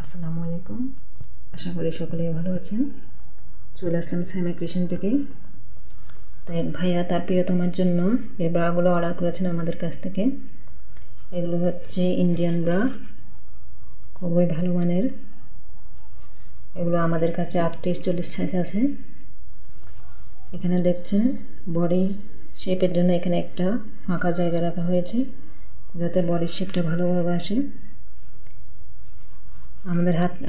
আসসালামু আলাইকুম, আশা করি সকলেই ভালো আছেন। চলে আসলাম সাইমা ক্রিয়েশন থেকে। তো এক ভাইয়া তার প্রিয়তমার জন্য এই ব্রাগুলো অর্ডার করেছেন আমাদের কাছ থেকে। এগুলো হচ্ছে ইন্ডিয়ান ব্রা, খুবই ভালো মানের। এগুলো আমাদের কাছে 38-40 সাইজ আছে। এখানে দেখছেন বডি শেপের জন্য এখানে একটা ফাঁকা জায়গা রাখা হয়েছে যাতে বডির শেপটা ভালোভাবে আসে।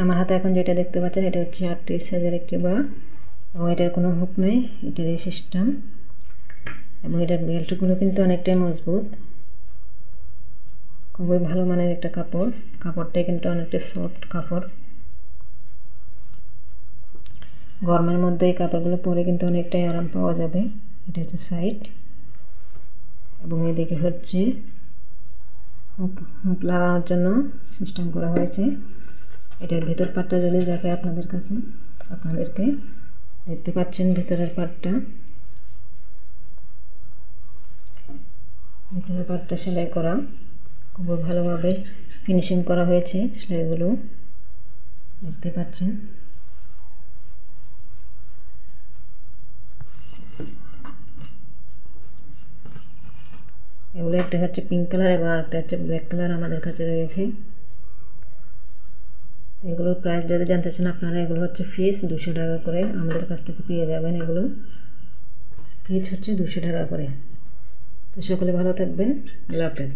আমার হাতে এখন যেটা দেখতে পাচ্ছেন এটা হচ্ছে 38 সাইজের একটি ব্রা, এবং এটার কোনো হুক নেই, এটার এই সিস্টেম। এবং এটার বেল্টগুলো কিন্তু অনেকটাই মজবুত, খুবই ভালো মানের একটা কাপড়। কাপড়টাই কিন্তু অনেকটা সফট কাপড়। গরমের মধ্যে এই কাপড়গুলো পরে কিন্তু অনেকটাই আরাম পাওয়া যাবে। এটা হচ্ছে সাইড, এবং এদিকে হচ্ছে হুক লাগানোর জন্য সিস্টেম করা হয়েছে। এটার ভেতর পাটটা যদি দেখে আপনাদেরকে দেখতে পাচ্ছেন ভেতরের পাটটা। ভেতরের পাটটা সেলাই করা, খুব ভালোভাবে ফিনিশিং করা হয়েছে সেলাইগুলো দেখতে পাচ্ছেন। এগুলো একটা হচ্ছে পিঙ্ক কালার এবং আরেকটা হচ্ছে ব্ল্যাক কালার আমাদের কাছে রয়েছে। এগুলোর প্রাইস যদি জানতে চান আপনারা, এগুলো হচ্ছে পিস 200 টাকা করে আমাদের কাছ থেকে পেয়ে যাবেন। এগুলো পিস হচ্ছে 200 টাকা করে। তো সকলে ভালো থাকবেন, আল্লাহ হাফেজ।